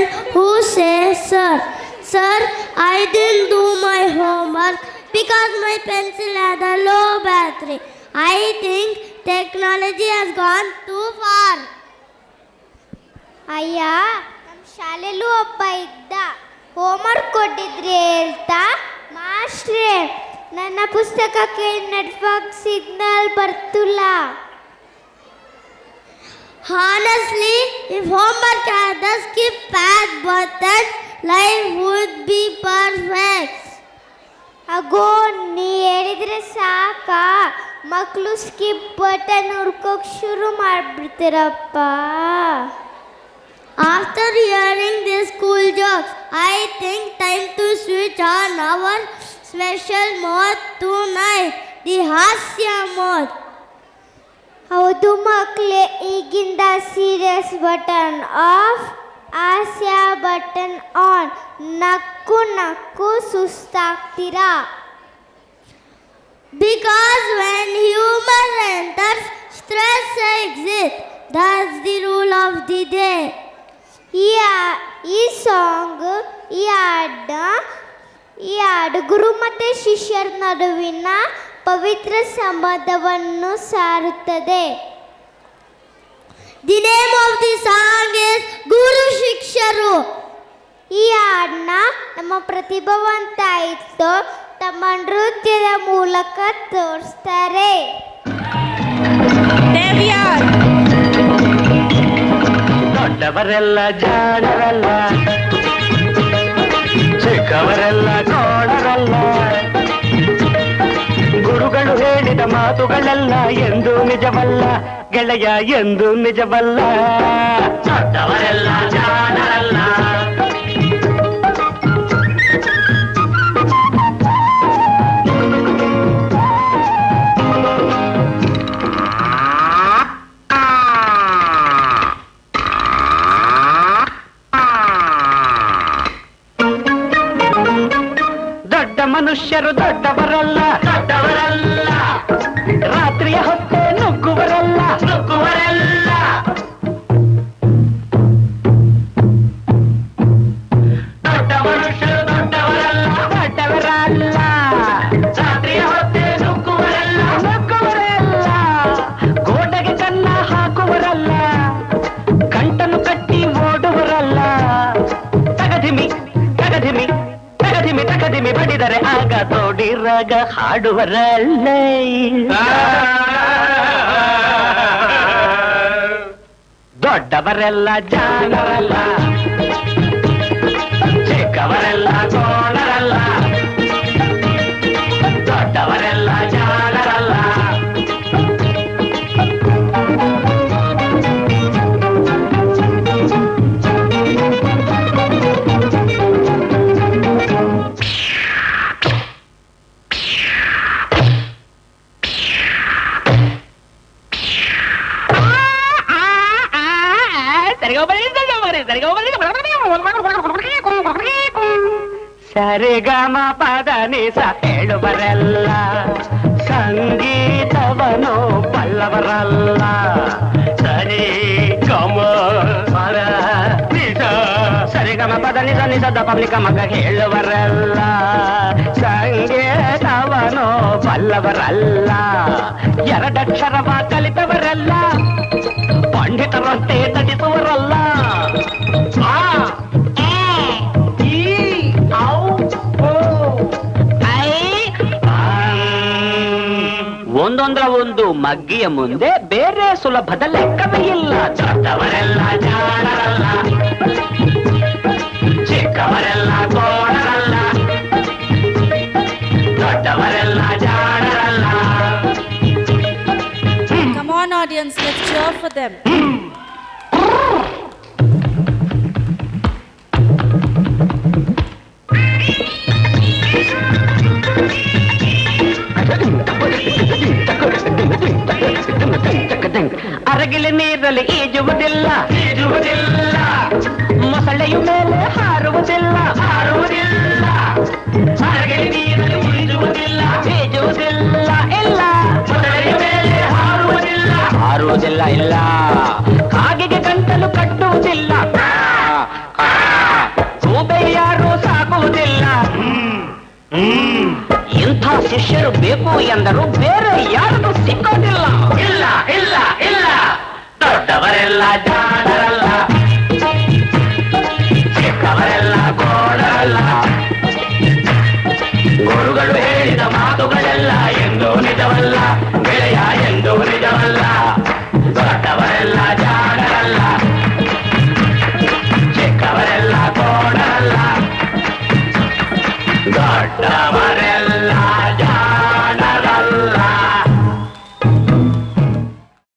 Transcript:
student who says, Sir, I didn't do my homework because my pencil had a low battery. I think technology has gone too far. ಅಯ್ಯ, ನಮ್ಮ ಶಾಲೆಯಲ್ಲೂ ಒಬ್ಬ ಇದ್ದ. Homework ಕೊಟ್ಟಿದ್ರೆ ಹೇಳ್ತಾ, ಮಾಸ್ಟ್ರೇ ನನ್ನ ಪುಸ್ತಕಕ್ಕೆ ನೆಟ್ವರ್ಕ್ ಸಿಗ್ನಲ್ ಬರ್ತಿಲ್ಲ. Honestly, if homework had the skip back button, life would be perfect. ಅಗೋ, ನೀ ಹೇಳಿದ್ರೆ ಸಾಕ, ಮಕ್ಕಳು ಸ್ಕಿಪ್ ಬಟನ್ ಹುಡ್ಕೋಕ್ ಶುರು ಮಾಡ್ಬಿಡ್ತಾರಪ್ಪ. After hearing these school jokes, I think time to switch on our special mode tonight, the Hasya mode. ಹೌದು ಮಕ್ಕಳೇ, ಈಗಿಂದ serious button of, ಹಾಸ್ಯ button on. ನಕ್ಕು ನಕ್ಕು ಸುಸ್ತಾಗ್ತೀರಾ. Because when humor enters, stress exists. That's the rule of the day. ಈ song, ಈ ಹಾಡು ಗುರು ಮತ್ತು ಶಿಷ್ಯರ ನಡುವಿನ ಪವಿತ್ರ ಸಂಬಂಧವನ್ನು ಸಾರುತ್ತದೆ. The name of the song is Guru Shiksharu. ಈ ಹಾಡನ್ನ ನಮ್ಮ ಪ್ರತಿಭಾವಂತ ಇತ್ತು ತಮ್ಮ ನೃತ್ಯದ ಮೂಲಕ ತೋರಿಸ್ತಾರೆ. ದೊಡ್ಡವರೆಲ್ಲ ಜಾಣರಲ್ಲ, ಚಿಕ್ಕವರೆಲ್ಲ ಕೋಣರಲ್ಲ. ಗುರುಗಳು ಹೇಳಿದ ಮಾತುಗಳೆಲ್ಲ ಎಂದು ನಿಜವಲ್ಲ ಗೆಳೆಯ, ಎಂದು ನಿಜವಲ್ಲ. ದೊಡ್ಡವರೆಲ್ಲ ಜಾಣರಲ್ಲ. ದೊಡ್ಡ ಮನುಷ್ಯರು ದೊಡ್ಡವರಲ್ಲ, ದೊಡ್ಡವರಲ್ಲ. ರಾತ್ರಿಯ ಹೊತ್ತೆ ನುಗ್ಗುವರಲ್ಲ, ನುಗ್ಗುವರಲ್ಲ. ದೊಡ್ಡ ಮನುಷ್ಯರು ದೊಡ್ಡವರಲ್ಲ, ದೊಡ್ಡವರಲ್ಲ. ರಾತ್ರಿಯ ಹೊತ್ತೆ ನುಗ್ಗುವರಲ್ಲ, ನುಗ್ಗುವರಲ್ಲ. ಗೋಡೆಗೆ ಕನ್ನ ಹಾಕುವರಲ್ಲ, ಗಂಟನ್ನು ಕಟ್ಟಿ ಓಡುವರಲ್ಲ. ತಗಧಿಮಿ ತಗಧಿಮಿ ತಗಧಿಮಿ ತಗಧಿಮಿ ಬಡಿದರೆ ಆಗ ತೋಡಿರಾಗ ಹಾಡುವರಲ್ಲೇ. ದೊಡ್ಡವರೆಲ್ಲ ಜಾಣರಲ್ಲ, ಚಿಕ್ಕವರೆಲ್ಲ ಕೋಣರಲ್ಲ. ದೊಡ್ಡವರೆಲ್ಲ ಜಾಣರಲ್ಲ. ಸರಿಗಮ ಪದ ನಿಸ ಹೇಳುವರೆಲ್ಲ, ಸಂಗೀತವನು ಬಲ್ಲವರಲ್ಲ. ಸರಿ ಗಮ ಪದ ನಿಸ, ಸರಿಗಮ ಪದ ನಿಸ ನಿಸದ ಪಬ್ಲಿಕ ಮಗ ಹೇಳುವರಲ್ಲ. ಸಂಗೀತವನು ಬಲ್ಲವರಲ್ಲ. ಎರಡಕ್ಷರವ ಕಲಿತವರಲ್ಲ, ಪಂಡಿತರಂತೆ ನಟಿಸುವರಲ್ಲ. ಒಂದೊಂದರ ಒಂದು ಮಗ್ಗಿಯ ಮುಂದೆ ಬೇರೆ ಸುಲಭದ ಲೆಕ್ಕವೇ ಇಲ್ಲ. ದೊಡ್ಡವರೆಲ್ಲ ಜಾಣರಲ್ಲ, ಚಿಕ್ಕವರೆಲ್ಲ ಕೋಣರಲ್ಲ. ದೊಡ್ಡವರೆಲ್ಲ ಜಾಣರಲ್ಲ. Come on audience, let's cheer for them. ಅರಗಿಲೆ ನೀರಲ್ಲಿ ಈಜುವುದಿಲ್ಲ, ಈಜುವುದಿಲ್ಲ. ಮೊಸಳೆಯು ಮೇಲೆ ಹಾರುವುದಿಲ್ಲ, ಹಾರುವುದಿಲ್ಲ. ಅರಗಿಲೆ ನೀರಲ್ಲಿ ಈಜುವುದಿಲ್ಲ, ಈಜುವುದಿಲ್ಲ. ಇಲ್ಲ, ಮೊಸಳೆಯ ಮೇಲೆ ಹಾರುವುದಿಲ್ಲ, ಹಾರುವುದಿಲ್ಲ. ಇಲ್ಲ, ಕಾಗೆಗೆ ಗಂಟಲು ಕಟ್ಟುವುದಿಲ್ಲ. ಶಿಷ್ಯರು ಬೇಕು ಎಂದರು, ಬೇರೆ ಯಾರಿಗೂ ಸಿಕ್ಕೋದಿಲ್ಲ. ಇಲ್ಲ ಇಲ್ಲ ಇಲ್ಲ, ದೊಡ್ಡವರೆಲ್ಲ